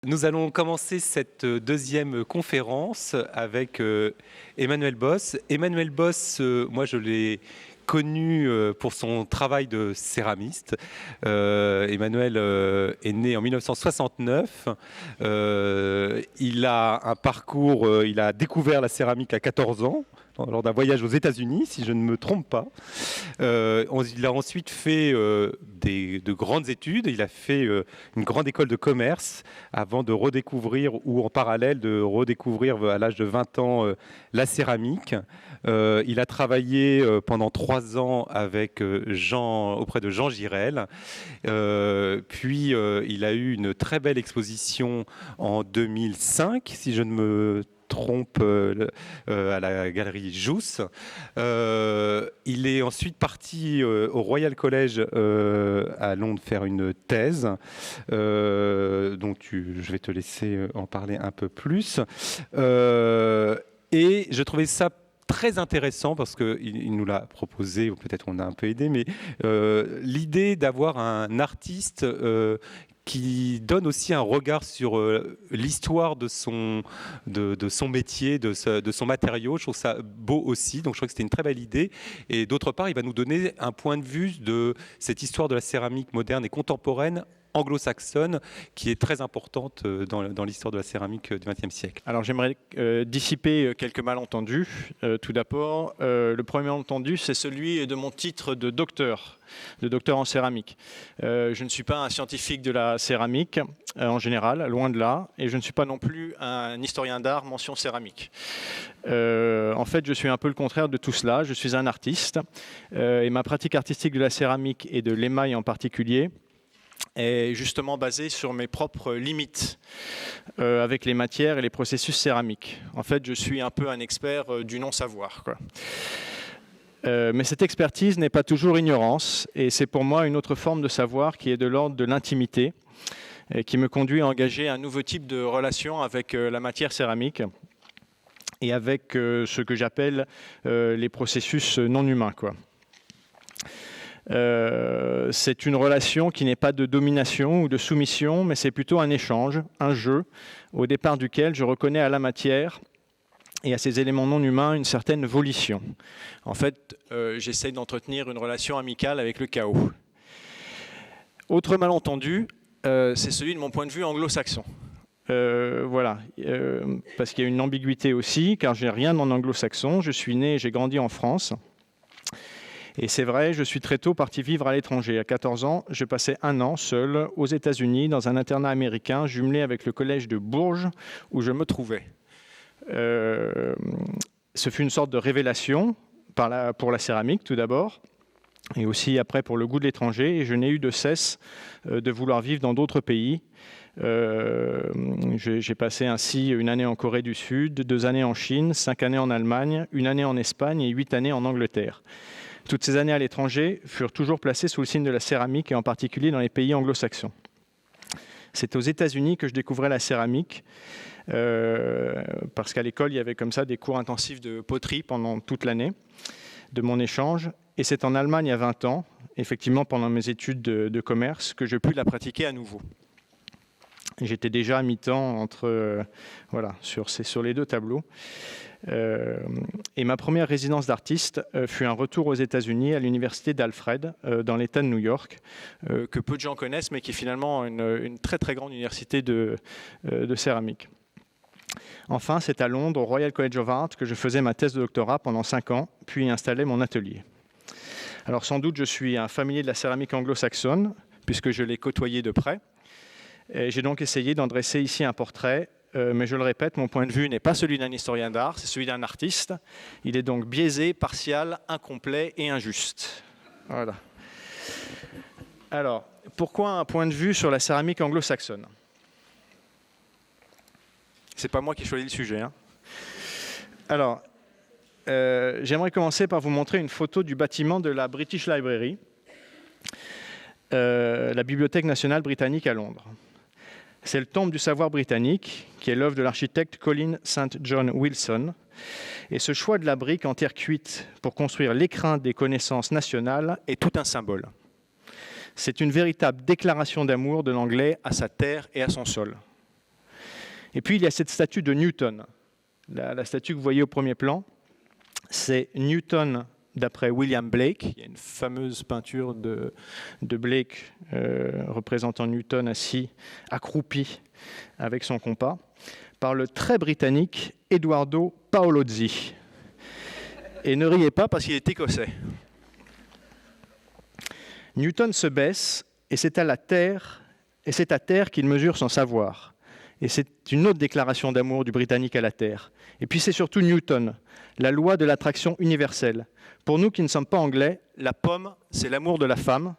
Nous allons commencer cette deuxième conférence avec Emmanuel Bosse. Emmanuel Bosse, moi je l'ai connu pour son travail de céramiste. Emmanuel est né en 1969. Il a un parcours, il a découvert la céramique à 14 ans. Lors d'un voyage aux États-Unis, si je ne me trompe pas. Il a ensuite fait de grandes études. Il a fait une grande école de commerce avant de redécouvrir, ou en parallèle, de redécouvrir à l'âge de 20 ans la céramique. Il a travaillé pendant 3 ans avec auprès de Jean Girel. Puis il a eu une très belle exposition en 2005, si je ne me trompe, à la galerie Jousse. Il est ensuite parti au Royal College à Londres faire une thèse, dont je vais te laisser en parler un peu plus. Et je trouvais ça très intéressant parce qu'il nous l'a proposé, ou peut-être on a un peu aidé, mais l'idée d'avoir un artiste qui donne aussi un regard sur l'histoire de son métier, de son matériau. Je trouve ça beau aussi, donc je crois que c'était une très belle idée. Et d'autre part, il va nous donner un point de vue de cette histoire de la céramique moderne et contemporaine anglo-saxonne, qui est très importante dans l'histoire de la céramique du XXe siècle. Alors j'aimerais dissiper quelques malentendus. Tout d'abord, le premier malentendu, c'est celui de mon titre de docteur en céramique. Je ne suis pas un scientifique de la céramique en général, loin de là, et je ne suis pas non plus un historien d'art mention céramique. En fait, je suis un peu le contraire de tout cela. Je suis un artiste, et ma pratique artistique de la céramique et de l'émail en particulier est justement basée sur mes propres limites avec les matières et les processus céramiques. En fait, je suis un peu un expert du non-savoir, quoi. Mais cette expertise n'est pas toujours ignorance, et c'est pour moi une autre forme de savoir qui est de l'ordre de l'intimité, et qui me conduit à engager un nouveau type de relation avec la matière céramique et avec ce que j'appelle les processus non humains, quoi. C'est une relation qui n'est pas de domination ou de soumission, mais c'est plutôt un échange, un jeu, au départ duquel je reconnais à la matière et à ces éléments non humains une certaine volition. En fait, j'essaye d'entretenir une relation amicale avec le chaos. Autre malentendu, c'est celui de mon point de vue anglo-saxon. Voilà, parce qu'il y a une ambiguïté aussi, car je n'ai rien en anglo-saxon. Je suis né et j'ai grandi en France. Et c'est vrai, je suis très tôt parti vivre à l'étranger. À 14 ans, je passais 1 an seul aux États-Unis dans un internat américain jumelé avec le collège de Bourges où je me trouvais. Ce fut une sorte de révélation pour la céramique tout d'abord, et aussi après pour le goût de l'étranger. Et je n'ai eu de cesse de vouloir vivre dans d'autres pays. J'ai passé ainsi 1 année en Corée du Sud, 2 années en Chine, 5 années en Allemagne, 1 année en Espagne et 8 années en Angleterre. Toutes ces années à l'étranger furent toujours placées sous le signe de la céramique, et en particulier dans les pays anglo-saxons. C'est aux États-Unis que je découvrais la céramique, parce qu'à l'école, il y avait comme ça des cours intensifs de poterie pendant toute l'année de mon échange. Et c'est en Allemagne, à 20 ans, effectivement pendant mes études de commerce, que je pus la pratiquer à nouveau. J'étais déjà à mi-temps sur les 2 tableaux. Et ma première résidence d'artiste fut un retour aux États-Unis à l'université d'Alfred, dans l'État de New York, que peu de gens connaissent, mais qui est finalement une très très grande université de céramique. Enfin, c'est à Londres, au Royal College of Art, que je faisais ma thèse de doctorat pendant 5 ans, puis installais mon atelier. Alors sans doute, je suis un familier de la céramique anglo-saxonne, puisque je l'ai côtoyée de près. Et j'ai donc essayé d'en dresser ici un portrait. Mais je le répète, mon point de vue n'est pas celui d'un historien d'art, c'est celui d'un artiste. Il est donc biaisé, partial, incomplet et injuste. Voilà. Alors, pourquoi un point de vue sur la céramique anglo-saxonne ? C'est pas moi qui ai choisi le sujet, hein. Alors, j'aimerais commencer par vous montrer une photo du bâtiment de la British Library, la Bibliothèque nationale britannique à Londres. C'est le temple du savoir britannique, qui est l'œuvre de l'architecte Colin St. John Wilson. Et ce choix de la brique en terre cuite pour construire l'écrin des connaissances nationales est tout un symbole. C'est une véritable déclaration d'amour de l'anglais à sa terre et à son sol. Et puis il y a cette statue de Newton. La statue que vous voyez au premier plan, c'est Newton d'après William Blake. Il y a une fameuse peinture de Blake représentant Newton assis, accroupi avec son compas, par le très britannique Edoardo Paolozzi. Et ne riez pas parce qu'il est écossais. Newton se baisse et c'est à terre qu'il mesure son savoir. Et c'est une autre déclaration d'amour du Britannique à la Terre. Et puis c'est surtout Newton, la loi de l'attraction universelle. Pour nous qui ne sommes pas anglais, la pomme, c'est l'amour de la femme.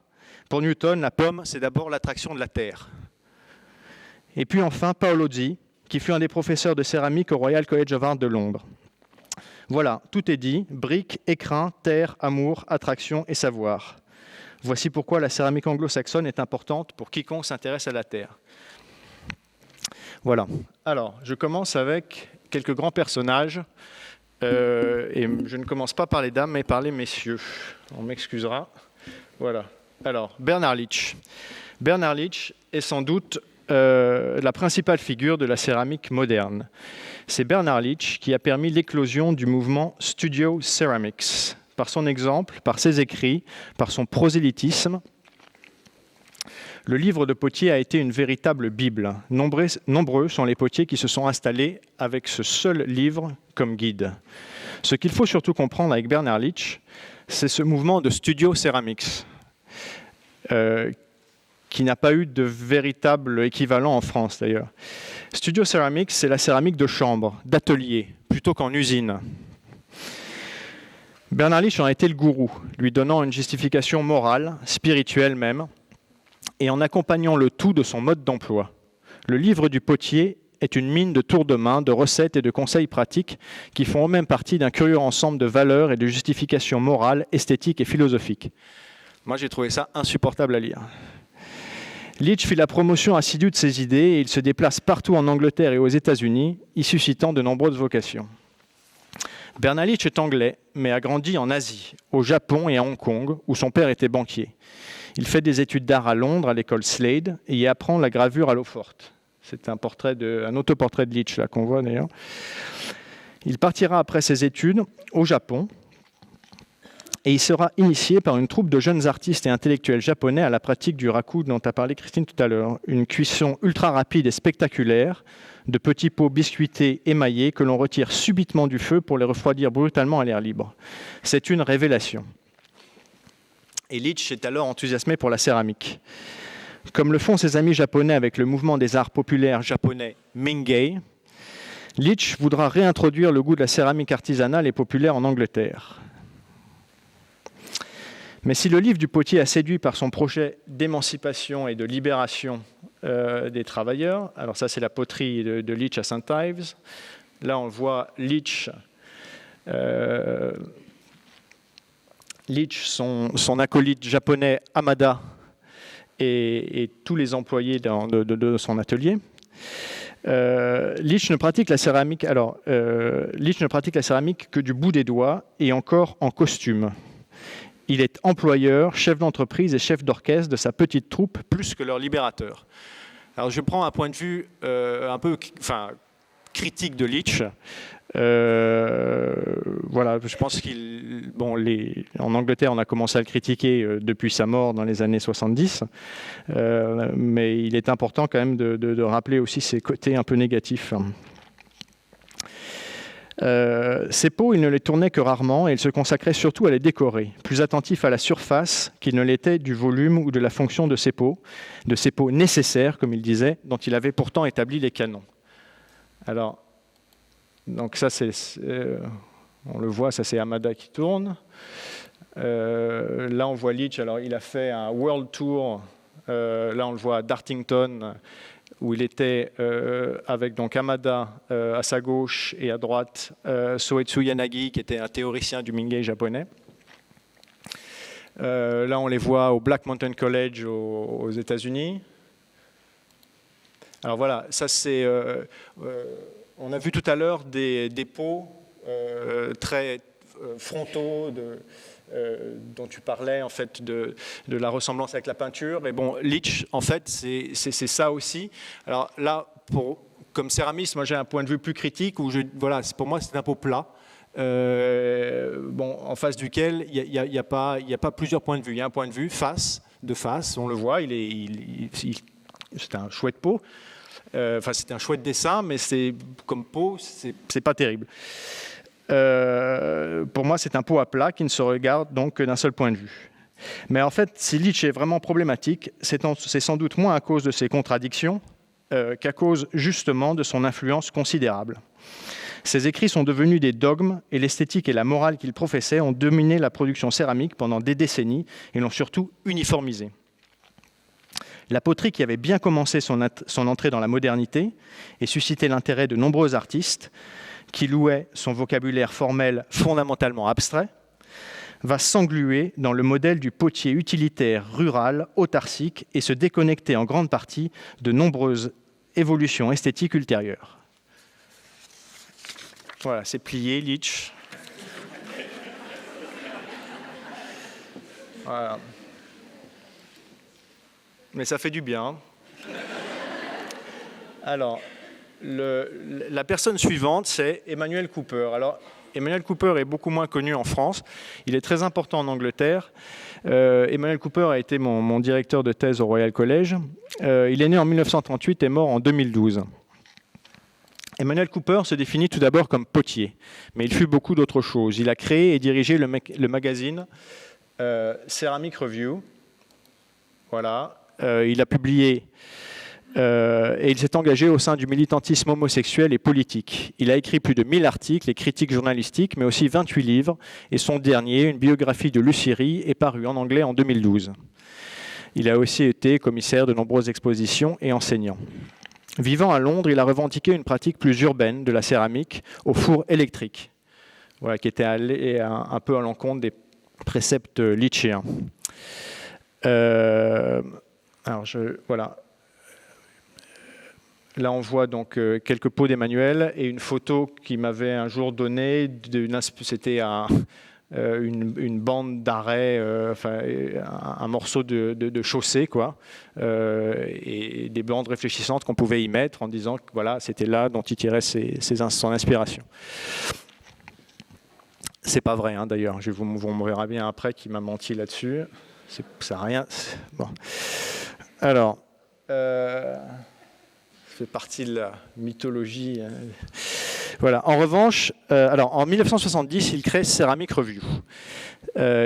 Pour Newton, la pomme, c'est d'abord l'attraction de la Terre. Et puis enfin, Paolozzi, qui fut un des professeurs de céramique au Royal College of Art de Londres. Voilà, tout est dit, briques, écrin, terre, amour, attraction et savoir. Voici pourquoi la céramique anglo-saxonne est importante pour quiconque s'intéresse à la Terre. Voilà. Alors, je commence avec quelques grands personnages. Et je ne commence pas par les dames, mais par les messieurs. On m'excusera. Voilà. Alors, Bernard Leach. Bernard Leach est sans doute la principale figure de la céramique moderne. C'est Bernard Leach qui a permis l'éclosion du mouvement Studio Ceramics. Par son exemple, par ses écrits, par son prosélytisme, le livre de potier a été une véritable Bible. Nombreux sont les potiers qui se sont installés avec ce seul livre comme guide. Ce qu'il faut surtout comprendre avec Bernard Leach, c'est ce mouvement de Studio Ceramics, qui n'a pas eu de véritable équivalent en France d'ailleurs. Studio Ceramics, c'est la céramique de chambre, d'atelier, plutôt qu'en usine. Bernard Leach en a été le gourou, lui donnant une justification morale, spirituelle même, et en accompagnant le tout de son mode d'emploi. Le livre du potier est une mine de tours de main, de recettes et de conseils pratiques qui font eux-mêmes partie d'un curieux ensemble de valeurs et de justifications morales, esthétiques et philosophiques. Moi, j'ai trouvé ça insupportable à lire. Leach fit la promotion assidue de ses idées et il se déplace partout en Angleterre et aux États-Unis, y suscitant de nombreuses vocations. Bernard Leach est anglais, mais a grandi en Asie, au Japon et à Hong Kong, où son père était banquier. Il fait des études d'art à Londres, à l'école Slade, et y apprend la gravure à l'eau forte. C'est un autoportrait de Leach là, qu'on voit d'ailleurs. Il partira après ses études au Japon, et il sera initié par une troupe de jeunes artistes et intellectuels japonais à la pratique du raku dont a parlé Christine tout à l'heure. Une cuisson ultra rapide et spectaculaire de petits pots biscuités émaillés que l'on retire subitement du feu pour les refroidir brutalement à l'air libre. C'est une révélation. Et Leach est alors enthousiasmé pour la céramique. Comme le font ses amis japonais avec le mouvement des arts populaires japonais Mingei, Leach voudra réintroduire le goût de la céramique artisanale et populaire en Angleterre. Mais si le livre du potier a séduit par son projet d'émancipation et de libération des travailleurs, alors ça c'est la poterie de Leach à St. Ives, là on voit Leach, son acolyte japonais Hamada et tous les employés de son atelier. Leach ne pratique la céramique que du bout des doigts et encore en costume. Il est employeur, chef d'entreprise et chef d'orchestre de sa petite troupe, plus que leur libérateur. Alors je prends un point de vue un peu critique de Leach. Voilà, je pense en Angleterre, on a commencé à le critiquer depuis sa mort dans les années 70, mais il est important quand même de rappeler aussi ses côtés un peu négatifs. Ces pots, il ne les tournait que rarement et il se consacrait surtout à les décorer, plus attentif à la surface qu'il ne l'était du volume ou de la fonction de ces pots nécessaires, comme il disait, dont il avait pourtant établi les canons. Alors, donc ça, on le voit, ça c'est Hamada qui tourne. Là, on voit Leach, alors il a fait un World Tour, là on le voit à Dartington, où il était avec donc Hamada à sa gauche et à droite Soetsu Yanagi, qui était un théoricien du Mingei japonais. Là, on les voit au Black Mountain College aux États-Unis. Alors voilà, ça c'est. On a vu tout à l'heure des pots très frontaux dont tu parlais en fait de la ressemblance avec la peinture. Et bon, Leach en fait c'est ça aussi. Alors là, pour comme céramiste, moi j'ai un point de vue plus critique où voilà, pour moi c'est un pot plat. En face duquel il n'y a pas plusieurs points de vue. Il y a un point de vue de face, on le voit, c'est un chouette pot. C'est un chouette dessin, mais comme pot, c'est pas terrible. Pour moi, c'est un pot à plat qui ne se regarde donc que d'un seul point de vue. Mais en fait, si Leech est vraiment problématique, c'est sans doute moins à cause de ses contradictions qu'à cause justement de son influence considérable. Ses écrits sont devenus des dogmes et l'esthétique et la morale qu'il professait ont dominé la production céramique pendant des décennies et l'ont surtout uniformisée. La poterie qui avait bien commencé son entrée dans la modernité et suscité l'intérêt de nombreux artistes qui louaient son vocabulaire formel fondamentalement abstrait, va s'engluer dans le modèle du potier utilitaire rural, autarcique et se déconnecter en grande partie de nombreuses évolutions esthétiques ultérieures. Voilà, c'est plié, Leech. Voilà. Mais ça fait du bien. Alors, la personne suivante, c'est Emmanuel Cooper. Alors, Emmanuel Cooper est beaucoup moins connu en France. Il est très important en Angleterre. Emmanuel Cooper a été mon directeur de thèse au Royal College. Il est né en 1938 et mort en 2012. Emmanuel Cooper se définit tout d'abord comme potier, mais il fut beaucoup d'autres choses. Il a créé et dirigé le magazine Ceramic Review. Voilà. Il a publié et il s'est engagé au sein du militantisme homosexuel et politique. Il a écrit plus de 1000 articles et critiques journalistiques, mais aussi 28 livres, et son dernier, une biographie de Lucy Rie, est paru en anglais en 2012. Il a aussi été commissaire de nombreuses expositions et enseignant. Vivant à Londres, il a revendiqué une pratique plus urbaine de la céramique au four électrique, voilà, qui était allé un peu à l'encontre des préceptes leachéens. Voilà. Là, on voit donc quelques pots d'Emmanuel et une photo qu'il m'avait un jour donnée. C'était une bande d'arrêt, un morceau de chaussée, quoi, et des bandes réfléchissantes qu'on pouvait y mettre en disant que voilà, c'était là dont il tirait son inspiration. C'est pas vrai, hein, d'ailleurs. Vous me verrez bien après qu'il m'a menti là-dessus. Ça n'a rien. Bon. Alors. Fait partie de la mythologie. Voilà. En revanche, en 1970, il crée Ceramic Review,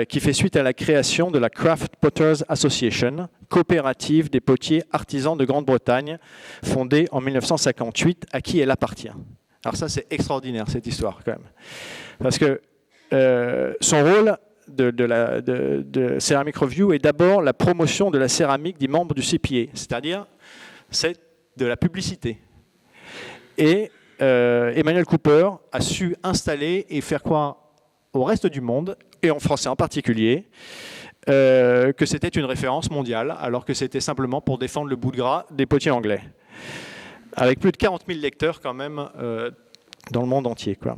qui fait suite à la création de la Craft Potters Association, coopérative des potiers artisans de Grande-Bretagne, fondée en 1958, à qui elle appartient. Alors ça, c'est extraordinaire, cette histoire, quand même. Parce que son rôle de Ceramic Review est d'abord la promotion de la céramique des membres du CPA, c'est-à-dire c'est de la publicité. Et Emmanuel Cooper a su installer et faire croire au reste du monde, et en français en particulier, que c'était une référence mondiale, alors que c'était simplement pour défendre le bout de gras des potiers anglais. Avec plus de 40 000 lecteurs quand même dans le monde entier, quoi.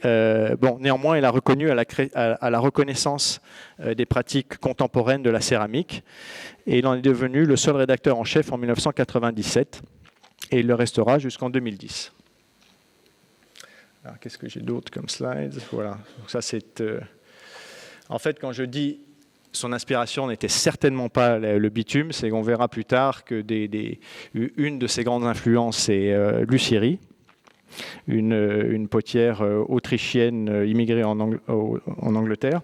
Néanmoins, il a reconnu à la reconnaissance des pratiques contemporaines de la céramique et il en est devenu le seul rédacteur en chef en 1997 et il le restera jusqu'en 2010. Alors, qu'est-ce que j'ai d'autre comme slides? Voilà. Donc ça, c'est en fait, quand je dis son inspiration n'était certainement pas le bitume, c'est qu'on verra plus tard que une de ses grandes influences, c'est Lucy Rie, une potière autrichienne immigrée en Angleterre,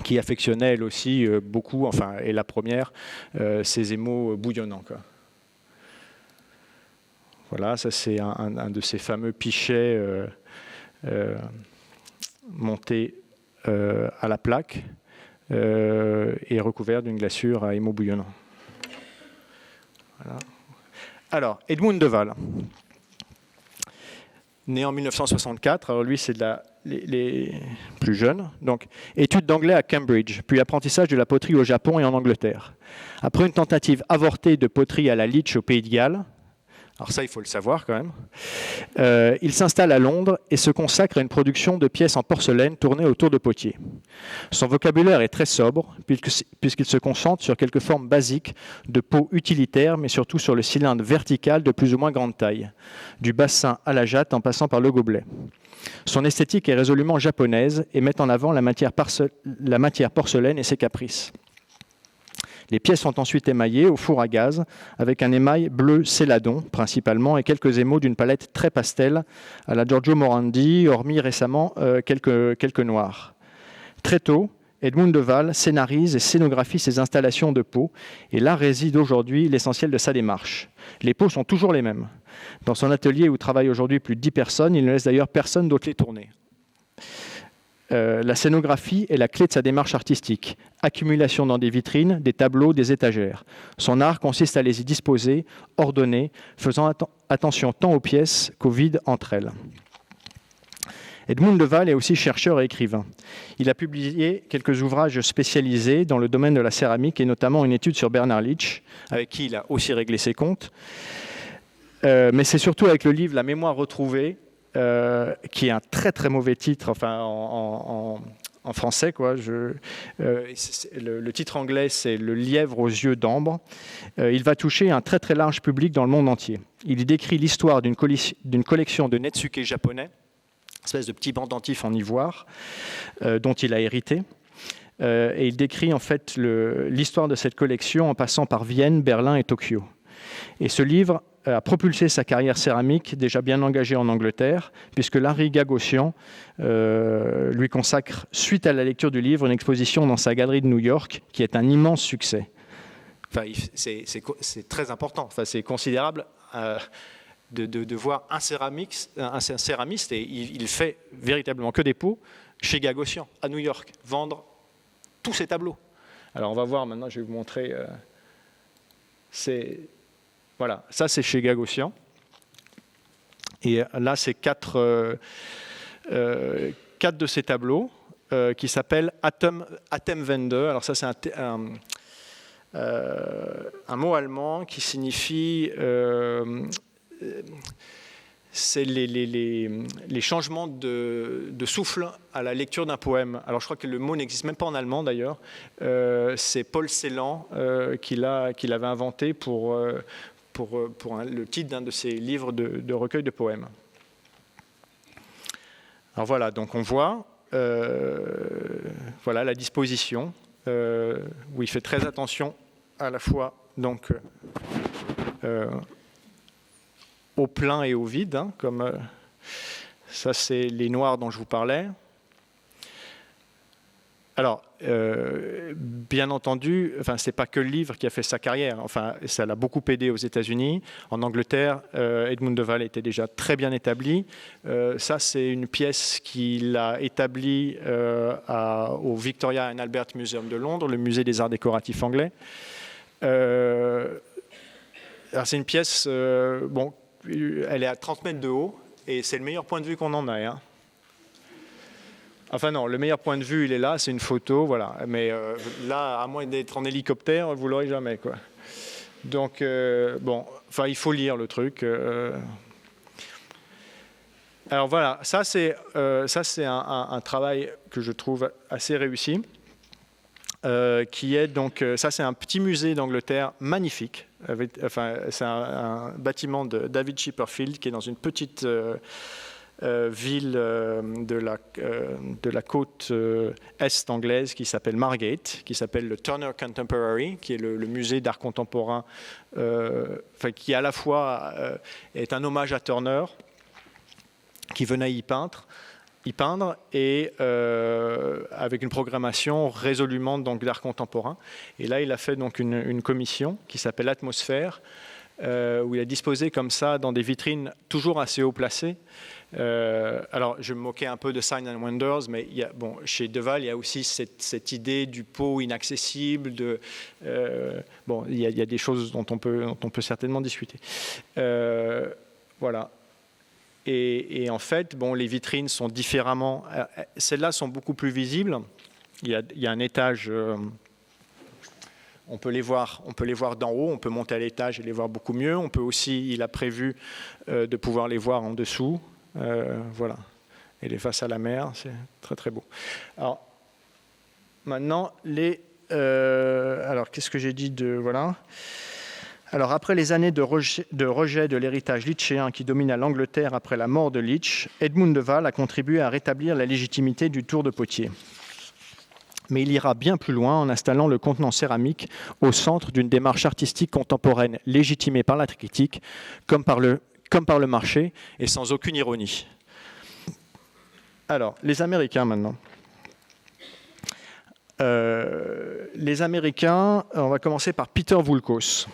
qui affectionnait elle aussi beaucoup, et la première, ses émaux bouillonnants, quoi. Voilà, ça c'est un de ces fameux pichets montés à la plaque et recouverts d'une glaçure à émaux bouillonnants. Voilà. Alors, Edmund de Waal. Né en 1964, alors lui c'est les plus jeunes, donc études d'anglais à Cambridge, puis apprentissage de la poterie au Japon et en Angleterre. Après une tentative avortée de poterie à la Leech au Pays de Galles, Alors ça, il faut le savoir quand même. Il s'installe à Londres et se consacre à une production de pièces en porcelaine tournées autour de potiers. Son vocabulaire est très sobre, puisqu'il se concentre sur quelques formes basiques de peau utilitaire, mais surtout sur le cylindre vertical de plus ou moins grande taille, du bassin à la jatte en passant par le gobelet. Son esthétique est résolument japonaise et met en avant la matière porcelaine et ses caprices. Les pièces sont ensuite émaillées au four à gaz avec un émail bleu céladon principalement et quelques émaux d'une palette très pastel à la Giorgio Morandi, hormis récemment quelques noirs. Très tôt, Edmund de Waal scénarise et scénographie ses installations de peau et là réside aujourd'hui l'essentiel de sa démarche. Les peaux sont toujours les mêmes. Dans son atelier où travaillent aujourd'hui plus de 10 personnes, il ne laisse d'ailleurs personne d'autre les tourner. La scénographie est la clé de sa démarche artistique. Accumulation dans des vitrines, des tableaux, des étagères. Son art consiste à les y disposer, ordonner, faisant attention tant aux pièces qu'au vide entre elles. Edmund de Waal est aussi chercheur et écrivain. Il a publié quelques ouvrages spécialisés dans le domaine de la céramique et notamment une étude sur Bernard Leach, avec qui il a aussi réglé ses comptes. Mais c'est surtout avec le livre « La mémoire retrouvée », qui est un très très mauvais titre, enfin en français, quoi. Le titre anglais, c'est « Le lièvre aux yeux d'ambre ». Il va toucher un très très large public dans le monde entier. Il y décrit l'histoire d'une collection de netsuke japonais, espèce de petits pendentifs en ivoire, dont il a hérité. Et il décrit en fait l'histoire de cette collection en passant par Vienne, Berlin et Tokyo. Et ce livre a propulsé sa carrière céramique, déjà bien engagée en Angleterre, puisque Larry Gagosian lui consacre, suite à la lecture du livre, une exposition dans sa galerie de New York, qui est un immense succès. Enfin, c'est très important, enfin, c'est considérable de voir un céramiste, et il fait véritablement que des pots, chez Gagosian, à New York, vendre tous ses tableaux. Alors on va voir maintenant, je vais vous montrer... Voilà, ça c'est chez Gagosian. Et là, c'est quatre de ces tableaux qui s'appellent Atemwende. Alors ça, c'est un mot allemand qui signifie... c'est les changements de souffle à la lecture d'un poème. Alors je crois que le mot n'existe même pas en allemand d'ailleurs. C'est Paul Celan qui l'avait inventé pour le titre d'un de ses livres de recueil de poèmes. Alors voilà, donc on voit voilà, la disposition où il fait très attention à la fois donc, au plein et au vide, hein, comme ça c'est les noirs dont je vous parlais. Alors, bien entendu, enfin, ce n'est pas que le livre qui a fait sa carrière. Enfin, ça l'a beaucoup aidé aux États-Unis. En Angleterre, Edmund de Waal était déjà très bien établi. Ça, c'est une pièce qu'il a établie au Victoria and Albert Museum de Londres, le musée des arts décoratifs anglais. Alors, c'est une pièce, bon, elle est à 30 mètres de haut, et c'est le meilleur point de vue qu'on en ait, hein. Enfin non, le meilleur point de vue, il est là, c'est une photo, voilà. Mais là, à moins d'être en hélicoptère, vous ne l'aurez jamais, quoi. Donc, bon, enfin, il faut lire le truc. Alors voilà, ça c'est un travail que je trouve assez réussi, qui est donc, ça c'est un petit musée d'Angleterre magnifique. Enfin, c'est un bâtiment de David Chipperfield qui est dans une petite... ville de la côte est anglaise qui s'appelle Margate, qui s'appelle le Turner Contemporary, qui est le musée d'art contemporain, enfin, qui à la fois est un hommage à Turner, qui venait y peindre et avec une programmation résolument donc d'art contemporain. Et là, il a fait donc une commission qui s'appelle Atmosphère, où il a disposé comme ça dans des vitrines toujours assez haut placées. Alors, je me moquais un peu de Signs and Wonders, mais bon, chez de Waal, il y a aussi cette idée du pot inaccessible. Bon, il y a des choses dont on peut certainement discuter. Voilà. Et en fait, bon, les vitrines sont différemment... Celles-là sont beaucoup plus visibles. Il y a un étage... On peut les voir d'en haut, on peut monter à l'étage et les voir beaucoup mieux. On peut aussi, il a prévu de pouvoir les voir en dessous. Voilà. Et les face à la mer, c'est très très beau. Alors, maintenant, alors qu'est-ce que j'ai dit de... Voilà. Alors, après les années de rejet de l'héritage litchéen qui domina l'Angleterre après la mort de Leach, Edmund de Waal a contribué à rétablir la légitimité du tour de Potier. Mais il ira bien plus loin en installant le contenant céramique au centre d'une démarche artistique contemporaine légitimée par la critique comme par le marché et sans aucune ironie. Alors, les Américains maintenant. Les Américains, on va commencer par Peter Voulkos.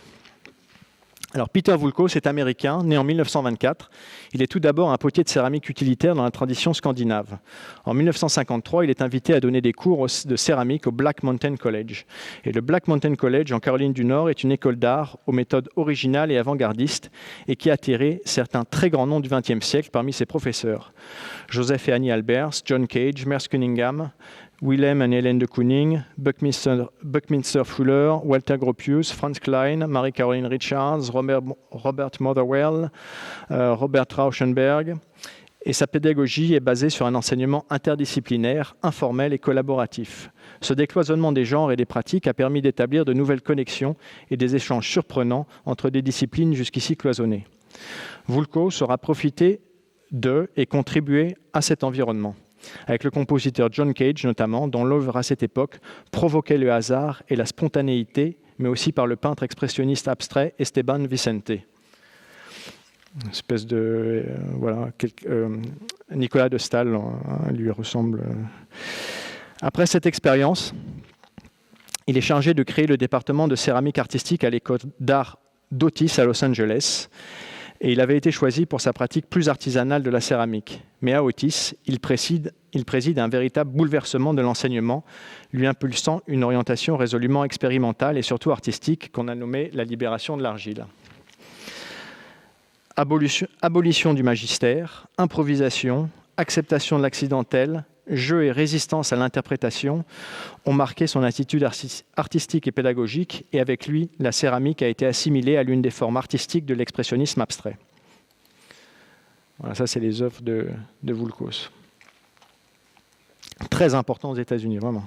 Alors, Peter Voulkos est américain, né en 1924. Il est tout d'abord un potier de céramique utilitaire dans la tradition scandinave. En 1953, il est invité à donner des cours de céramique au Black Mountain College. Et le Black Mountain College, en Caroline du Nord, est une école d'art aux méthodes originales et avant-gardistes et qui a attiré certains très grands noms du XXe siècle parmi ses professeurs. Joseph et Annie Albers, John Cage, Merce Cunningham, Willem et Hélène de Kooning, Buckminster Fuller, Walter Gropius, Franz Klein, Marie-Caroline Richards, Robert Motherwell, Robert Rauschenberg. Et sa pédagogie est basée sur un enseignement interdisciplinaire, informel et collaboratif. Ce décloisonnement des genres et des pratiques a permis d'établir de nouvelles connexions et des échanges surprenants entre des disciplines jusqu'ici cloisonnées. Voulkos aura profité de et contribué à cet environnement, avec le compositeur John Cage notamment, dont l'œuvre à cette époque provoquait le hasard et la spontanéité, mais aussi par le peintre expressionniste abstrait Esteban Vicente. Une espèce de... Nicolas de Staël lui ressemble. Après cette expérience, il est chargé de créer le département de céramique artistique à l'école d'art d'Otis à Los Angeles. Et il avait été choisi pour sa pratique plus artisanale de la céramique. Mais à Otis, il préside un véritable bouleversement de l'enseignement, lui impulsant une orientation résolument expérimentale et surtout artistique qu'on a nommée la libération de l'argile. Abolition du magistère, improvisation, acceptation de l'accidentel, jeu et résistance à l'interprétation ont marqué son attitude artistique et pédagogique, et avec lui, la céramique a été assimilée à l'une des formes artistiques de l'expressionnisme abstrait. Voilà, ça c'est les œuvres de Voulkos. Très important aux États-Unis, vraiment.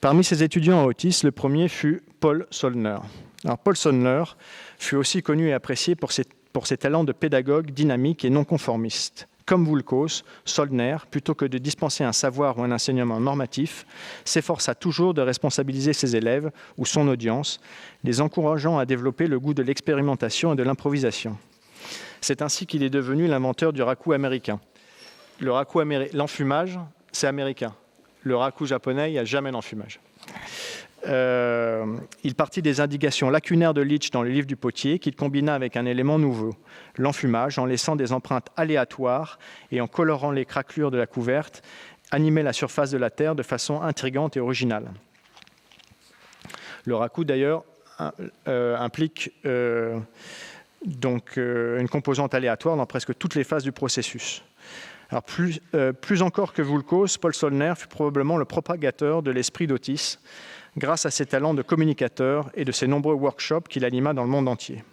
Parmi ses étudiants à Otis, le premier fut Paul Sollner. Alors, Paul Sollner fut aussi connu et apprécié pour ses talents de pédagogue dynamique et non conformiste. Comme Voulkos, Sollner, plutôt que de dispenser un savoir ou un enseignement normatif, s'efforça toujours de responsabiliser ses élèves ou son audience, les encourageant à développer le goût de l'expérimentation et de l'improvisation. C'est ainsi qu'il est devenu l'inventeur du raku américain. L'enfumage, c'est américain. Le raku japonais, il n'y a jamais d'enfumage. Il partit des indications lacunaires de Leach dans le livre du potier qu'il combina avec un élément nouveau, l'enfumage, en laissant des empreintes aléatoires et en colorant les craquelures de la couverte, animait la surface de la terre de façon intrigante et originale. Le raku, d'ailleurs, implique une composante aléatoire dans presque toutes les phases du processus. Alors plus encore que Voulkos, Paul Sollner fut probablement le propagateur de l'esprit d'Otis, grâce à ses talents de communicateur et de ses nombreux workshops qu'il anima dans le monde entier.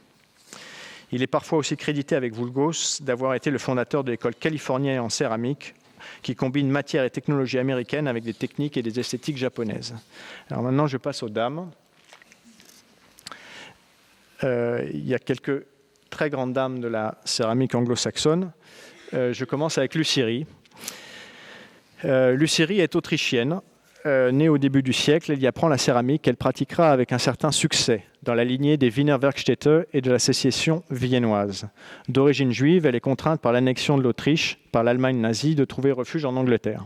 Il est parfois aussi crédité avec Voulkos d'avoir été le fondateur de l'école californienne en céramique, qui combine matière et technologie américaine avec des techniques et des esthétiques japonaises. Alors maintenant, je passe aux dames. Il y a quelques très grandes dames de la céramique anglo-saxonne. Je commence avec Lucierie. Lucierie est autrichienne. Née au début du siècle, elle y apprend la céramique qu'elle pratiquera avec un certain succès dans la lignée des Wiener Werkstätte et de la sécession viennoise. D'origine juive, elle est contrainte par l'annexion de l'Autriche par l'Allemagne nazie de trouver refuge en Angleterre.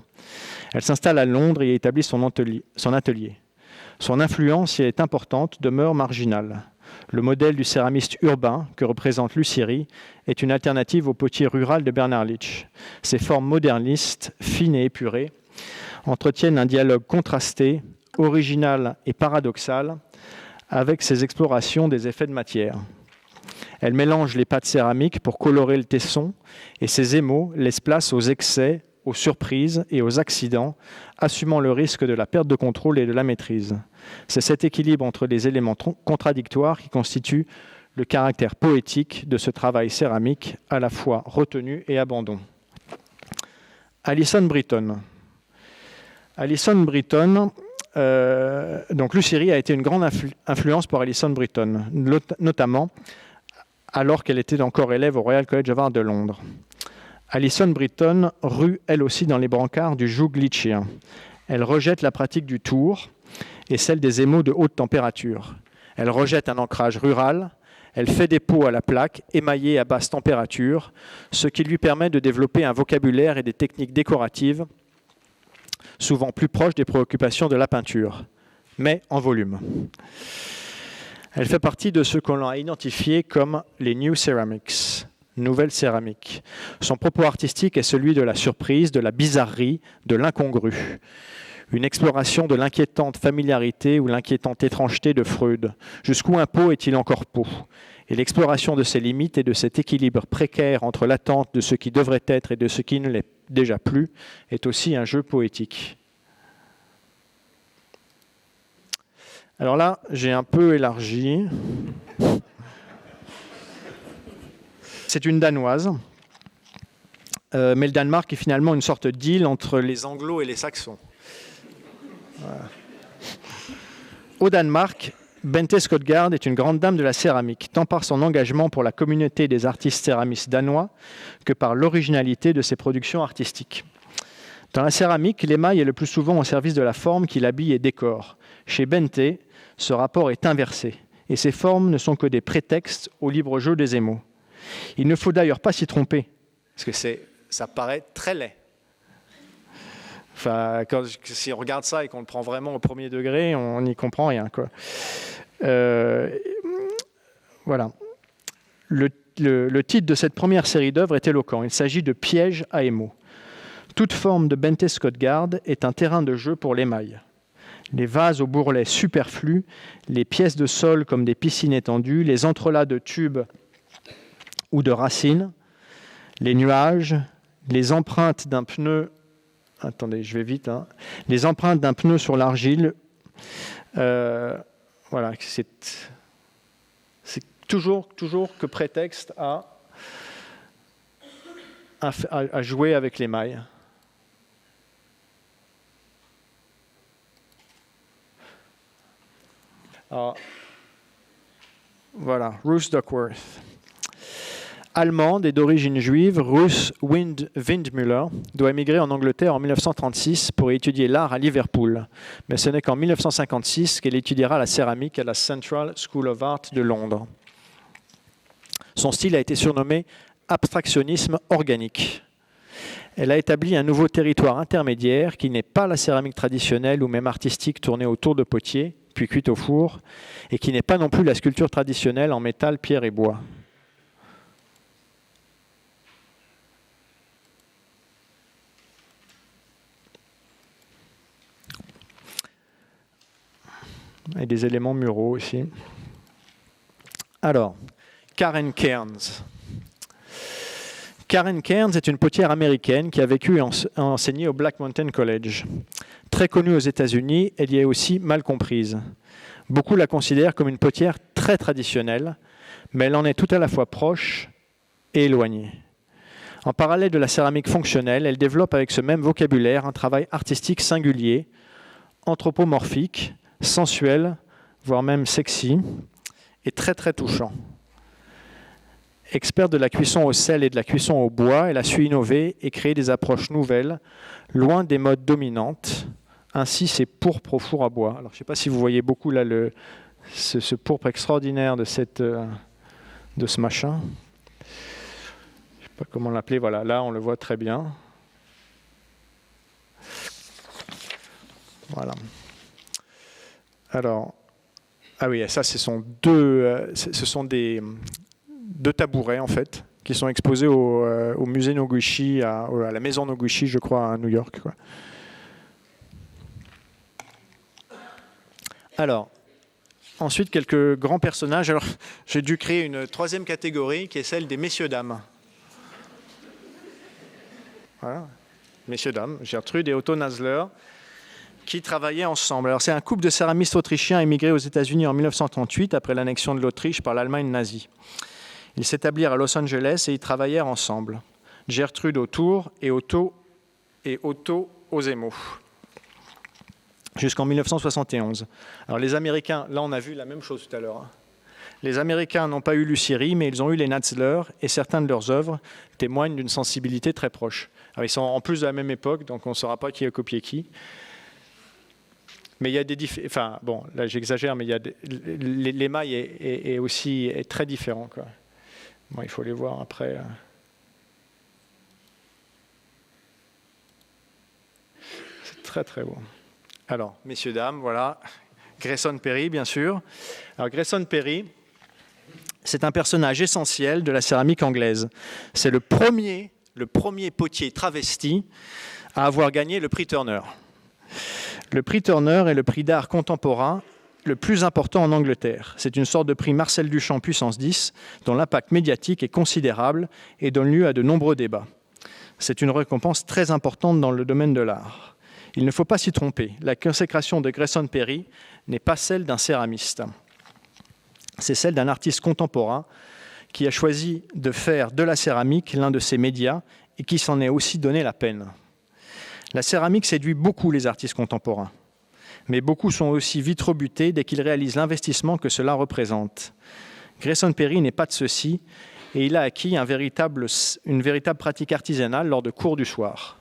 Elle s'installe à Londres et y établit son atelier. Son influence, si elle est importante, demeure marginale. Le modèle du céramiste urbain que représente Lucierie est une alternative au potier rural de Bernard Leach. Ses formes modernistes, fines et épurées, entretiennent un dialogue contrasté, original et paradoxal avec ses explorations des effets de matière. Elle mélange les pâtes céramiques pour colorer le tesson et ses émaux laissent place aux excès aux surprises et aux accidents, assumant le risque de la perte de contrôle et de la maîtrise. C'est cet équilibre entre les éléments contradictoires qui constitue le caractère poétique de ce travail céramique, à la fois retenu et abandon. Alison Britton. Alison Britton, donc Lucéry a été une grande influence pour Alison Britton, notamment alors qu'elle était encore élève au Royal College of Art de Londres. Alison Britton rue elle aussi dans les brancards du joug glitchien. Elle rejette la pratique du tour et celle des émaux de haute température. Elle rejette un ancrage rural. Elle fait des pots à la plaque, émaillés à basse température, ce qui lui permet de développer un vocabulaire et des techniques décoratives souvent plus proches des préoccupations de la peinture, mais en volume. Elle fait partie de ce qu'on a identifié comme les New Ceramics, nouvelles céramiques. Son propos artistique est celui de la surprise, de la bizarrerie, de l'incongru. Une exploration de l'inquiétante familiarité ou l'inquiétante étrangeté de Freud. Jusqu'où un pot est-il encore pot? Et l'exploration de ses limites et de cet équilibre précaire entre l'attente de ce qui devrait être et de ce qui ne l'est déjà plus est aussi un jeu poétique. Alors là, j'ai un peu élargi. C'est une Danoise, mais le Danemark est finalement une sorte d'île entre les Anglos et les Saxons. Voilà. Au Danemark, Bente Skodgaard est une grande dame de la céramique, tant par son engagement pour la communauté des artistes céramistes danois que par l'originalité de ses productions artistiques. Dans la céramique, l'émail est le plus souvent au service de la forme qui l'habille et décore. Chez Bente, ce rapport est inversé, et ces formes ne sont que des prétextes au libre jeu des émaux. Il ne faut d'ailleurs pas s'y tromper, parce que ça paraît très laid. Enfin, si on regarde ça et qu'on le prend vraiment au premier degré, on n'y comprend rien, quoi. Voilà. Le titre de cette première série d'œuvres est éloquent. Il s'agit de Piège à émaux. Toute forme de Bente Skodgaard est un terrain de jeu pour l'émail. Les vases au bourrelet superflus, les pièces de sol comme des piscines étendues, les entrelacs de tubes ou de racines, les nuages, les empreintes d'un pneu. Attendez, je vais vite. Les empreintes d'un pneu sur l'argile. Voilà, c'est toujours que prétexte à jouer avec l'émail. Voilà, Ruth Duckworth. Allemande et d'origine juive, Ruth Windmüller doit émigrer en Angleterre en 1936 pour étudier l'art à Liverpool. Mais ce n'est qu'en 1956 qu'elle étudiera la céramique à la Central School of Art de Londres. Son style a été surnommé « abstractionnisme organique ». Elle a établi un nouveau territoire intermédiaire qui n'est pas la céramique traditionnelle ou même artistique tournée autour de potiers, puis cuite au four, et qui n'est pas non plus la sculpture traditionnelle en métal, pierre et bois. Et des éléments muraux aussi. Alors, Karen Cairns. Karen Cairns est une potière américaine qui a vécu et enseigné au Black Mountain College. Très connue aux États-Unis, elle y est aussi mal comprise. Beaucoup la considèrent comme une potière très traditionnelle, mais elle en est tout à la fois proche et éloignée. En parallèle de la céramique fonctionnelle, elle développe avec ce même vocabulaire un travail artistique singulier, anthropomorphique, sensuel, voire même sexy, et très très touchant. Experte de la cuisson au sel et de la cuisson au bois, elle a su innover et créer des approches nouvelles, loin des modes dominantes. Ainsi, ces pourpres au four à bois. Alors, je ne sais pas si vous voyez beaucoup là ce pourpre extraordinaire de ce machin. Je ne sais pas comment l'appeler. Voilà, là, on le voit très bien. Voilà. Alors, ah oui, ça, ce sont deux tabourets, en fait, qui sont exposés au musée Noguchi, à la maison Noguchi, je crois, à New York, quoi. Alors, ensuite, quelques grands personnages. Alors, j'ai dû créer une troisième catégorie, qui est celle des messieurs-dames. Voilà. messieurs, dames, Gertrude et Otto Nasler, qui travaillaient ensemble. Alors, c'est un couple de céramistes autrichiens émigrés aux États-Unis en 1938, après l'annexion de l'Autriche par l'Allemagne nazie. Ils s'établirent à Los Angeles et y travaillèrent ensemble. Gertrude au Tours et Otto aux Émaux, jusqu'en 1971. Alors, les Américains, là, on a vu la même chose tout à l'heure. Les Américains n'ont pas eu Lucieri, mais ils ont eu les Nasler, et certains de leurs œuvres témoignent d'une sensibilité très proche. Alors, ils sont en plus de la même époque, donc on ne saura pas qui a copié qui. Mais il y a des enfin bon, là j'exagère, mais il y a l'émail est aussi très différent, quoi. Bon, il faut les voir après. C'est très très beau. Alors, messieurs, dames, voilà. Grayson Perry, bien sûr. Alors, Grayson Perry, c'est un personnage essentiel de la céramique anglaise. C'est le premier potier travesti à avoir gagné le prix Turner. Le prix Turner est le prix d'art contemporain le plus important en Angleterre. C'est une sorte de prix Marcel Duchamp puissance 10, dont l'impact médiatique est considérable et donne lieu à de nombreux débats. C'est une récompense très importante dans le domaine de l'art. Il ne faut pas s'y tromper. La consécration de Grayson Perry n'est pas celle d'un céramiste. C'est celle d'un artiste contemporain qui a choisi de faire de la céramique l'un de ses médias et qui s'en est aussi donné la peine. La céramique séduit beaucoup les artistes contemporains, mais beaucoup sont aussi vite rebutés dès qu'ils réalisent l'investissement que cela représente. Grayson Perry n'est pas de ceux-ci et il a acquis une véritable pratique artisanale lors de cours du soir.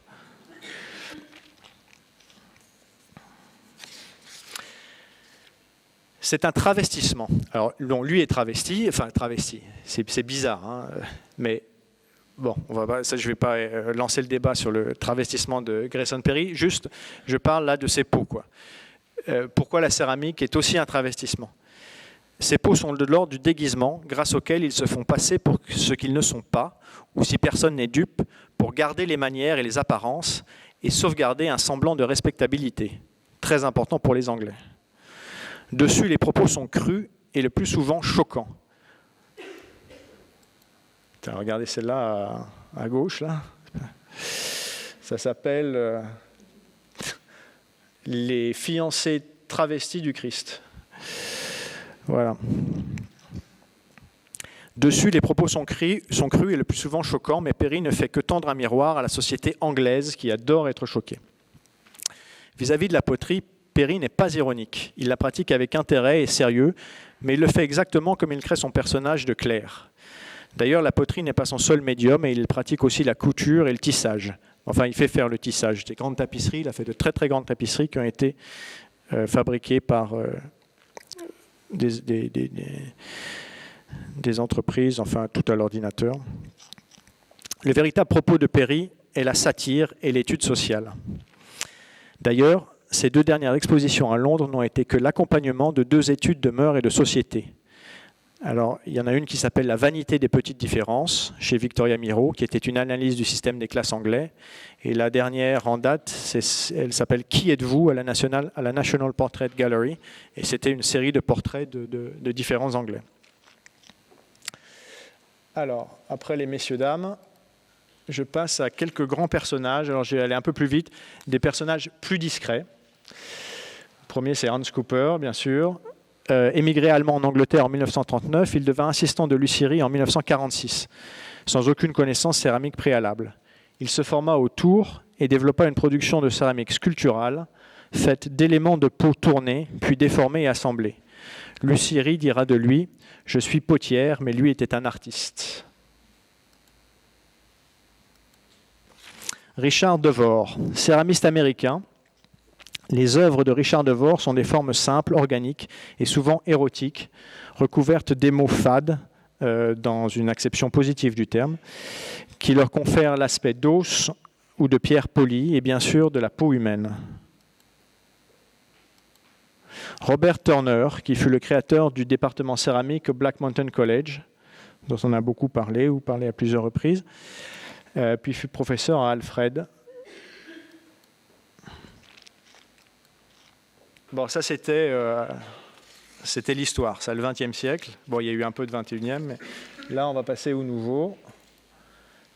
C'est un travestissement. Alors, lui est travesti, c'est bizarre, hein, mais bon, je ne vais pas lancer le débat sur le travestissement de Grayson Perry, juste, je parle là de ses peaux, quoi. Pourquoi la céramique est aussi un travestissement? Ces peaux sont de l'ordre du déguisement, grâce auquel ils se font passer pour ce qu'ils ne sont pas, ou si personne n'est dupe, pour garder les manières et les apparences, et sauvegarder un semblant de respectabilité, très important pour les Anglais. Dessus, les propos sont crus et le plus souvent choquants. Regardez celle-là à gauche, là. Ça s'appelle Les fiancés travestis du Christ. Voilà. Dessus, les propos sont crus et le plus souvent choquants, mais Perry ne fait que tendre un miroir à la société anglaise qui adore être choquée. Vis-à-vis de la poterie, Perry n'est pas ironique. Il la pratique avec intérêt et sérieux, mais il le fait exactement comme il crée son personnage de clerc. D'ailleurs, la poterie n'est pas son seul médium et il pratique aussi la couture et le tissage. Enfin, il fait faire le tissage. Des grandes tapisseries, il a fait de très très grandes tapisseries qui ont été fabriquées par des entreprises, enfin tout à l'ordinateur. Le véritable propos de Perry est la satire et l'étude sociale. D'ailleurs, ces 2 dernières expositions à Londres n'ont été que l'accompagnement de 2 études de mœurs et de société. Alors, il y en a une qui s'appelle « La vanité des petites différences » chez Victoria Miro, qui était une analyse du système des classes anglais. Et la dernière en date, elle s'appelle « Qui êtes-vous » à la National Portrait Gallery. Et c'était une série de portraits de différents Anglais. Alors, après les messieurs, dames, je passe à quelques grands personnages. Alors, je vais aller un peu plus vite. Des personnages plus discrets. Le premier, c'est Hans Cooper, bien sûr. Émigré allemand en Angleterre en 1939, il devint assistant de Lucieri en 1946, sans aucune connaissance céramique préalable. Il se forma au Tours et développa une production de céramique sculpturale, faite d'éléments de peau tournés, puis déformés et assemblés. Lucieri dira de lui « Je suis potière, mais lui était un artiste ». Richard Devore, céramiste américain. Les œuvres de Richard Devore sont des formes simples, organiques et souvent érotiques, recouvertes d'émaux fades, dans une acception positive du terme, qui leur confèrent l'aspect d'os ou de pierre polie et bien sûr de la peau humaine. Robert Turner, qui fut le créateur du département céramique au Black Mountain College, dont on a beaucoup parlé ou parlé à plusieurs reprises, puis fut professeur à Alfred. Bon, ça c'était l'histoire, ça le XXe siècle. Bon, il y a eu un peu de XXIe, mais là on va passer aux nouveaux,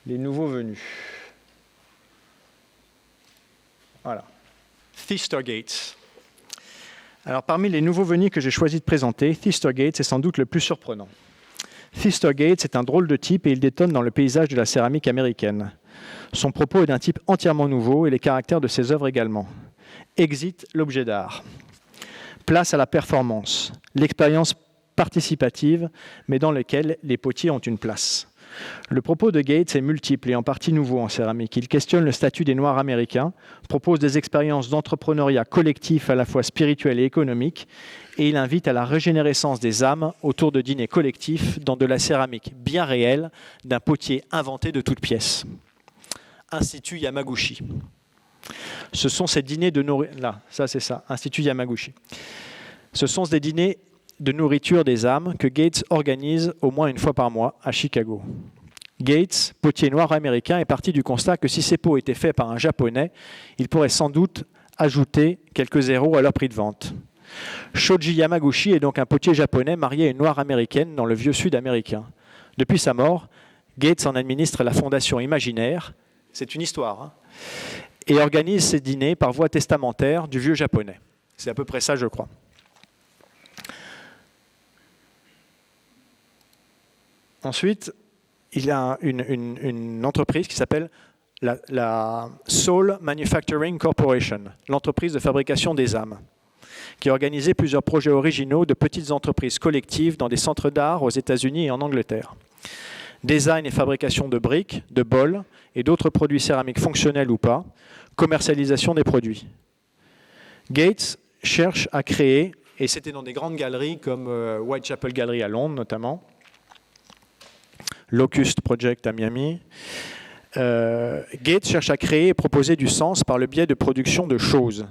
les nouveaux venus. Voilà. Theister Gates. Alors, parmi les nouveaux venus que j'ai choisi de présenter, Theister Gates est sans doute le plus surprenant. Theister Gates est un drôle de type et il détonne dans le paysage de la céramique américaine. Son propos est d'un type entièrement nouveau et les caractères de ses œuvres également. Exit l'objet d'art. Place à la performance, l'expérience participative, mais dans laquelle les potiers ont une place. Le propos de Gates est multiple et en partie nouveau en céramique. Il questionne le statut des Noirs américains, propose des expériences d'entrepreneuriat collectif à la fois spirituel et économique, et il invite à la régénérescence des âmes autour de dîners collectifs dans de la céramique bien réelle, d'un potier inventé de toutes pièces. Institut Yamaguchi. Ce sont ces dîners de nourriture... Là, ça c'est ça, Institut Yamaguchi. Ce sont des dîners de nourriture des âmes que Gates organise au moins une fois par mois à Chicago. Gates, potier noir américain, est parti du constat que si ces pots étaient faits par un Japonais, il pourrait sans doute ajouter quelques zéros à leur prix de vente. Shoji Yamaguchi est donc un potier japonais marié à une noire américaine dans le vieux sud américain. Depuis sa mort, Gates en administre la fondation Imaginaire, c'est une histoire, hein, et organise ses dîners par voie testamentaire du vieux japonais. C'est à peu près ça, je crois. Ensuite, il y a une entreprise qui s'appelle la Soul Manufacturing Corporation, l'entreprise de fabrication des âmes, qui a organisé plusieurs projets originaux de petites entreprises collectives dans des centres d'art aux États-Unis et en Angleterre. Design et fabrication de briques, de bols et d'autres produits céramiques fonctionnels ou pas, commercialisation des produits. Gates cherche à créer, et c'était dans des grandes galeries comme Whitechapel Gallery à Londres notamment, Locust Project à Miami. Gates cherche à créer et proposer du sens par le biais de production de choses.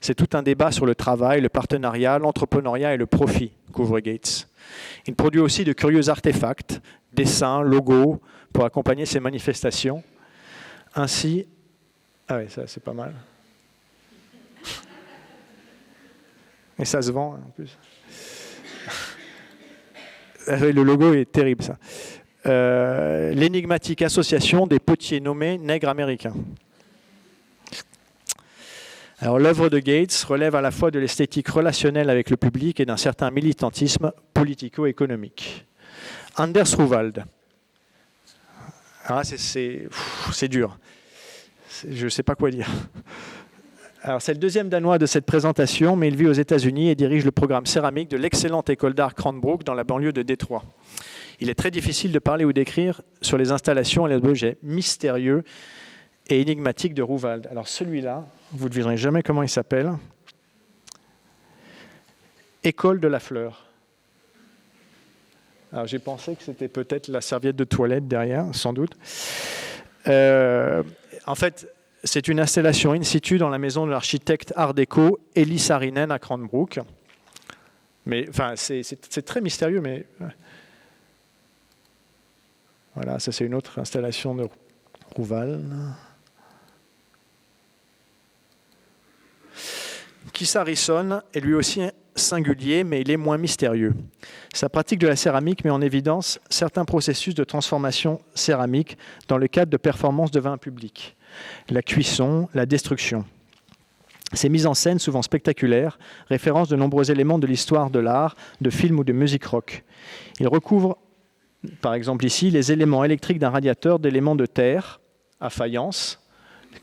C'est tout un débat sur le travail, le partenariat, l'entrepreneuriat et le profit, qu'ouvre Gates. Il produit aussi de curieux artefacts, dessins, logos, pour accompagner ces manifestations. Ainsi, ah oui, ça c'est pas mal. Et ça se vend en plus. Le logo est terrible, ça. L'énigmatique association des potiers nommés nègres américains. Alors, l'œuvre de Gates relève à la fois de l'esthétique relationnelle avec le public et d'un certain militantisme politico-économique. Anders Ruwald. Alors c'est dur. Je ne sais pas quoi dire. Alors, c'est le deuxième Danois de cette présentation, mais il vit aux États-Unis et dirige le programme céramique de l'excellente école d'art Cranbrook dans la banlieue de Détroit. Il est très difficile de parler ou d'écrire sur les installations et les objets mystérieux et énigmatiques de Ruwald. Alors celui-là, vous ne devinerez jamais comment il s'appelle. École de la fleur. Alors j'ai pensé que c'était peut-être la serviette de toilette derrière, sans doute. En fait, c'est une installation in situ dans la maison de l'architecte art déco Eli Saarinen à Cranbrook. Mais enfin, c'est très mystérieux, mais voilà, ça c'est une autre installation de Ruwald. Keith Harrison est lui aussi singulier, mais il est moins mystérieux. Sa pratique de la céramique met en évidence certains processus de transformation céramique dans le cadre de performances devant un public. La cuisson, la destruction. Ces mises en scène, souvent spectaculaires, référencent de nombreux éléments de l'histoire de l'art, de films ou de musique rock. Il recouvre, par exemple ici, les éléments électriques d'un radiateur d'éléments de terre à faïence,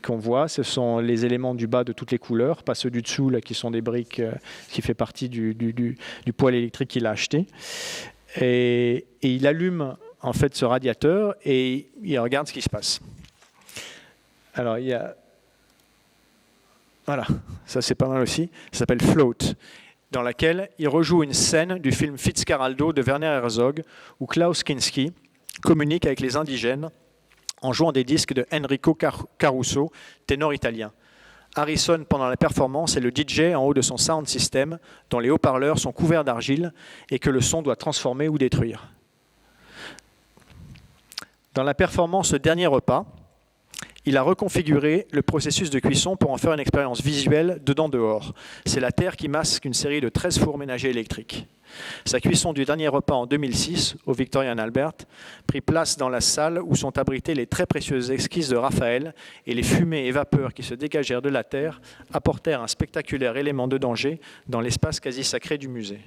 qu'on voit, ce sont les éléments du bas de toutes les couleurs, pas ceux du dessous là, qui sont des briques qui fait partie du poêle électrique qu'il a acheté. Et il allume en fait ce radiateur et il regarde ce qui se passe. Alors il y a... Voilà, ça c'est pas mal aussi, ça s'appelle Float, dans laquelle il rejoue une scène du film Fitzcarraldo de Werner Herzog, où Klaus Kinski communique avec les indigènes en jouant des disques de Enrico Caruso, ténor italien. Harrison, pendant la performance, est le DJ en haut de son sound system, dont les haut-parleurs sont couverts d'argile et que le son doit transformer ou détruire. Dans la performance Dernier repas, il a reconfiguré le processus de cuisson pour en faire une expérience visuelle dedans-dehors. C'est la terre qui masque une série de 13 fours ménagers électriques. Sa cuisson du dernier repas en 2006, au Victoria and Albert, prit place dans la salle où sont abritées les très précieuses esquisses de Raphaël, et les fumées et vapeurs qui se dégagèrent de la terre apportèrent un spectaculaire élément de danger dans l'espace quasi sacré du musée.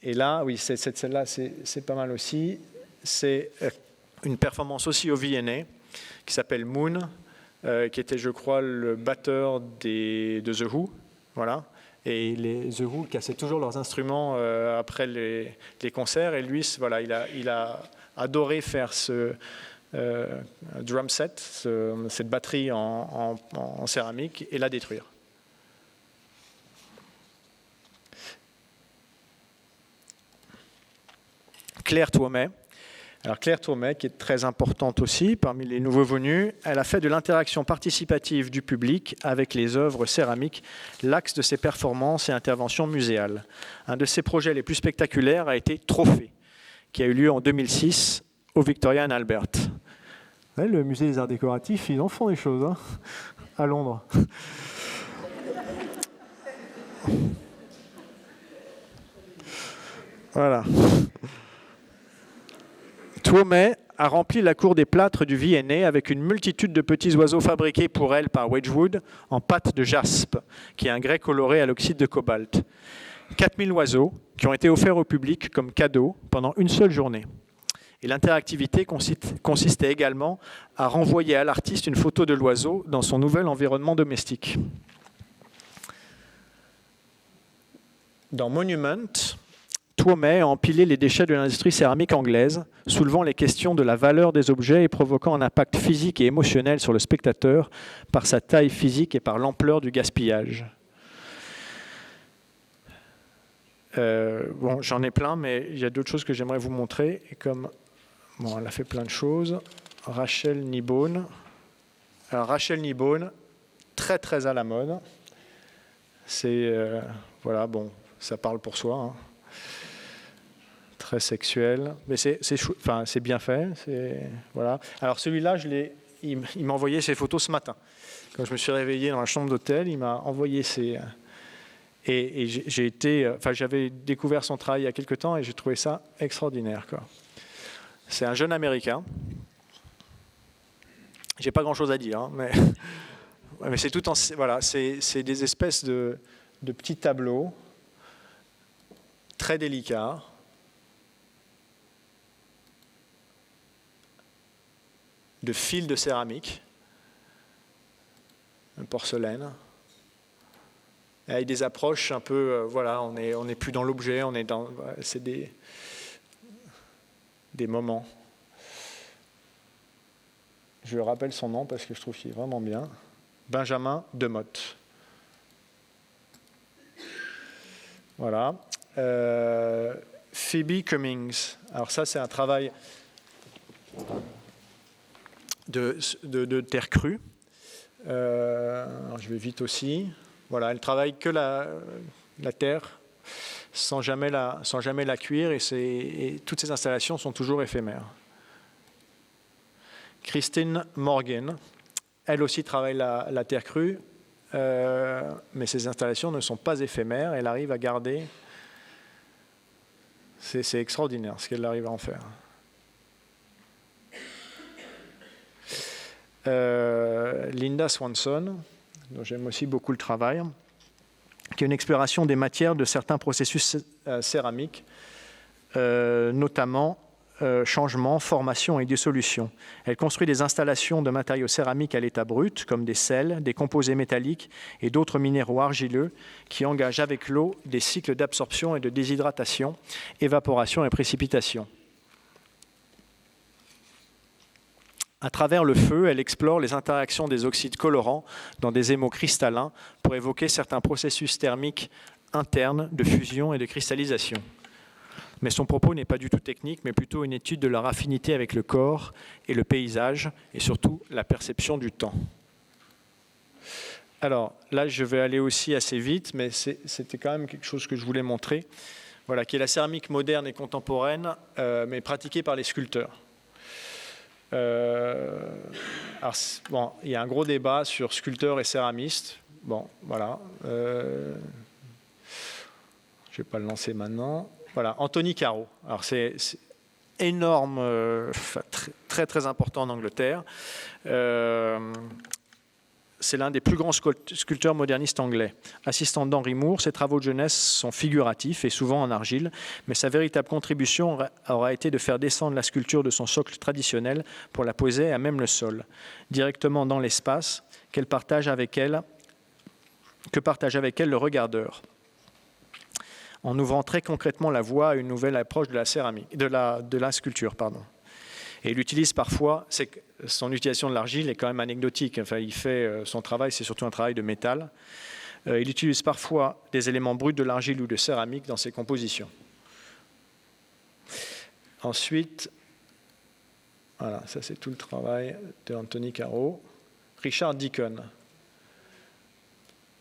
Et là, oui, celle-là, c'est pas mal aussi. C'est une performance aussi au V&A qui s'appelle Moon, qui était, je crois, le batteur de The Who. Voilà. Et The Who cassaient toujours leurs instruments après les concerts. Et lui, voilà, il a adoré faire ce drum set, cette batterie en céramique, et la détruire. Claire Twomey. Alors Claire Twomey, qui est très importante aussi parmi les nouveaux venus, elle a fait de l'interaction participative du public avec les œuvres céramiques l'axe de ses performances et interventions muséales. Un de ses projets les plus spectaculaires a été Trophée, qui a eu lieu en 2006 au Victoria and Albert. Ouais, le musée des arts décoratifs, ils en font des choses, hein, à Londres. Voilà. Twomey a rempli la cour des plâtres du V&A avec une multitude de petits oiseaux fabriqués pour elle par Wedgwood en pâte de jaspe, qui est un grès coloré à l'oxyde de cobalt. 4000 oiseaux qui ont été offerts au public comme cadeau pendant une seule journée. Et l'interactivité consistait également à renvoyer à l'artiste une photo de l'oiseau dans son nouvel environnement domestique. Dans Monument, Twomey a empilé les déchets de l'industrie céramique anglaise, soulevant les questions de la valeur des objets et provoquant un impact physique et émotionnel sur le spectateur par sa taille physique et par l'ampleur du gaspillage. Bon, j'en ai plein, mais il y a d'autres choses que j'aimerais vous montrer. Et comme elle a fait plein de choses. Rachel Kneebone. Alors Rachel Kneebone, très très à la mode. C'est voilà, bon, ça parle pour soi. Hein. Très sexuel, mais c'est bien fait. Voilà. Alors celui-là, il m'a envoyé ses photos ce matin. Quand je me suis réveillé dans la chambre d'hôtel, il m'a envoyé ses... Et j'avais découvert son travail il y a quelque temps et j'ai trouvé ça extraordinaire, quoi. C'est un jeune Américain. J'ai pas grand-chose à dire, hein, mais c'est tout en... Voilà, c'est des espèces de petits tableaux très délicats. De fils de céramique, de porcelaine, avec des approches un peu, voilà, on est plus dans l'objet, c'est des moments. Je rappelle son nom parce que je trouve qu'il est vraiment bien. Benjamin Demotte. Voilà. Phoebe Cummings. Alors ça, c'est un travail de terre crue. Alors je vais vite aussi. Voilà, elle travaille que la terre sans jamais la cuire et toutes ces installations sont toujours éphémères. Christine Morgan, elle aussi travaille la terre crue, mais ses installations ne sont pas éphémères. Elle arrive à garder. C'est extraordinaire ce qu'elle arrive à en faire. Linda Swanson, dont j'aime aussi beaucoup le travail, qui est une exploration des matières de certains processus céramiques, notamment changement, formation et dissolution. Elle construit des installations de matériaux céramiques à l'état brut, comme des sels, des composés métalliques et d'autres minéraux argileux qui engagent avec l'eau des cycles d'absorption et de déshydratation, évaporation et précipitation. À travers le feu, elle explore les interactions des oxydes colorants dans des émaux cristallins pour évoquer certains processus thermiques internes de fusion et de cristallisation. Mais son propos n'est pas du tout technique, mais plutôt une étude de leur affinité avec le corps et le paysage, et surtout la perception du temps. Alors là, je vais aller aussi assez vite, mais c'était quand même quelque chose que je voulais montrer, voilà, qui est la céramique moderne et contemporaine, mais pratiquée par les sculpteurs. Alors, bon, il y a un gros débat sur sculpteurs et céramistes. Bon, voilà. Je ne vais pas le lancer maintenant. Voilà, Anthony Caro. Alors c'est énorme, très très important en Angleterre. C'est l'un des plus grands sculpteurs modernistes anglais. Assistant d'Henry Moore, ses travaux de jeunesse sont figuratifs et souvent en argile, mais sa véritable contribution aura été de faire descendre la sculpture de son socle traditionnel pour la poser à même le sol, directement dans l'espace que partage avec elle le regardeur, en ouvrant très concrètement la voie à une nouvelle approche de la céramique, de la sculpture, pardon. Et il utilise parfois, son utilisation de l'argile est quand même anecdotique. Enfin, il fait son travail, c'est surtout un travail de métal. Il utilise parfois des éléments bruts de l'argile ou de céramique dans ses compositions. Ensuite, voilà, ça c'est tout le travail de Anthony Caro. Richard Deacon.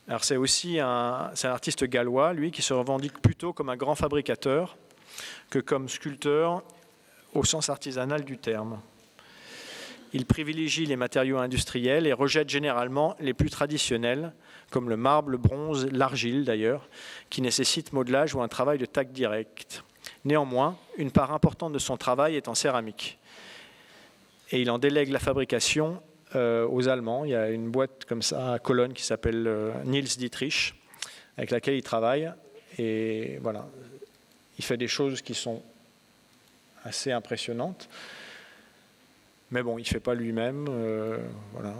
Alors c'est un artiste gallois, lui, qui se revendique plutôt comme un grand fabricateur que comme sculpteur au sens artisanal du terme. Il privilégie les matériaux industriels et rejette généralement les plus traditionnels, comme le marbre, le bronze, l'argile d'ailleurs, qui nécessitent modelage ou un travail de tac direct. Néanmoins, une part importante de son travail est en céramique. Et il en délègue la fabrication aux Allemands. Il y a une boîte comme ça à Cologne qui s'appelle Niels Dietrich, avec laquelle il travaille. Et voilà, il fait des choses qui sont assez impressionnante. Mais bon, il ne fait pas lui-même. Voilà.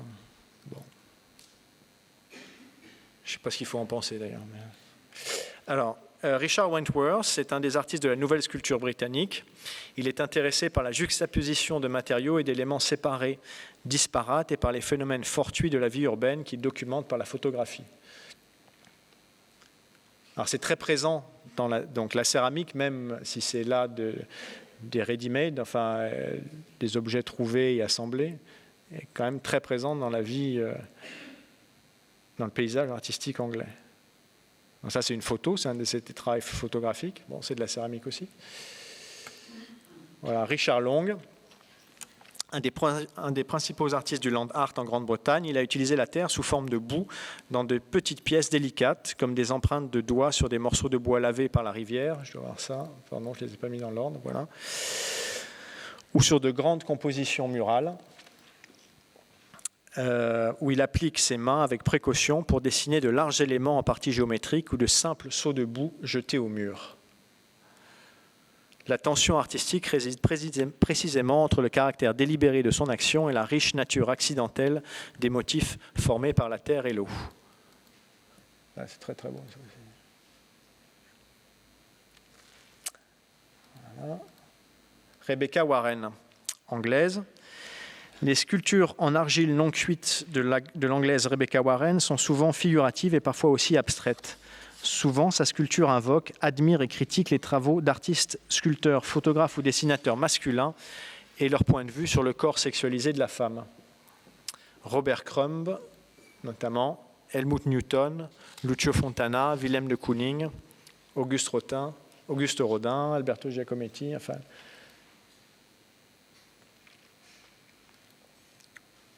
Bon. Je ne sais pas ce qu'il faut en penser d'ailleurs. Mais... Alors, Richard Wentworth, c'est un des artistes de la nouvelle sculpture britannique. Il est intéressé par la juxtaposition de matériaux et d'éléments séparés, disparates, et par les phénomènes fortuits de la vie urbaine qu'il documente par la photographie. Alors, c'est très présent dans la céramique, même si c'est là des ready-made, enfin des objets trouvés et assemblés, est quand même très présent dans la vie, dans le paysage artistique anglais. Donc ça c'est une photo, c'est un de ces travaux photographiques. Bon, c'est de la céramique aussi. Voilà, Richard Long, un des principaux artistes du land art en Grande-Bretagne. Il a utilisé la terre sous forme de boue dans de petites pièces délicates, comme des empreintes de doigts sur des morceaux de bois lavés par la rivière. Je dois voir ça. Pardon, je ne les ai pas mis dans l'ordre. Voilà. Ou sur de grandes compositions murales, où il applique ses mains avec précaution pour dessiner de larges éléments en partie géométriques ou de simples sauts de boue jetés au mur. La tension artistique réside précisément entre le caractère délibéré de son action et la riche nature accidentelle des motifs formés par la terre et l'eau. Ah, c'est très très beau. Voilà. Rebecca Warren, anglaise. Les sculptures en argile non cuite de l'anglaise Rebecca Warren sont souvent figuratives et parfois aussi abstraites. Souvent, sa sculpture invoque, admire et critique les travaux d'artistes, sculpteurs, photographes ou dessinateurs masculins et leur point de vue sur le corps sexualisé de la femme. Robert Crumb, notamment, Helmut Newton, Lucio Fontana, Willem de Kooning, Auguste Rodin, Alberto Giacometti, enfin...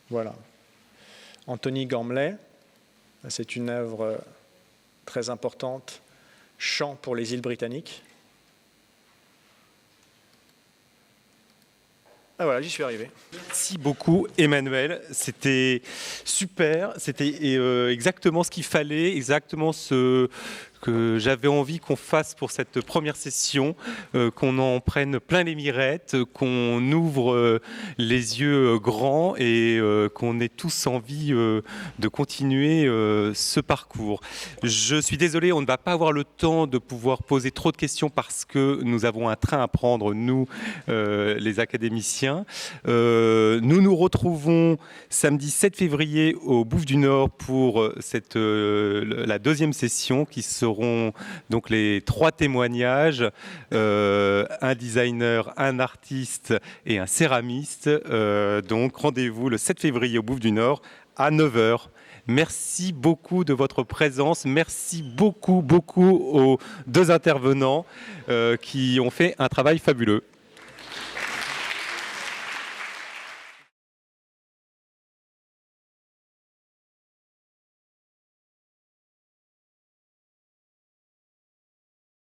Voilà. Anthony Gormley, c'est une œuvre très importante, chant pour les îles britanniques. Ah voilà, j'y suis arrivé. Merci beaucoup Emmanuel, c'était super, c'était exactement ce qu'il fallait, exactement ce que j'avais envie qu'on fasse pour cette première session, qu'on en prenne plein les mirettes, qu'on ouvre les yeux grands et qu'on ait tous envie de continuer ce parcours. Je suis désolé, on ne va pas avoir le temps de pouvoir poser trop de questions parce que nous avons un train à prendre, nous, les académiciens. Nous nous retrouvons samedi 7 février au Bouffe du Nord pour la deuxième session qui seront donc les 3 témoignages, un designer, un artiste et un céramiste. Donc rendez-vous le 7 février au Bouffe du Nord à 9h. Merci beaucoup de votre présence. Merci beaucoup aux 2 intervenants qui ont fait un travail fabuleux.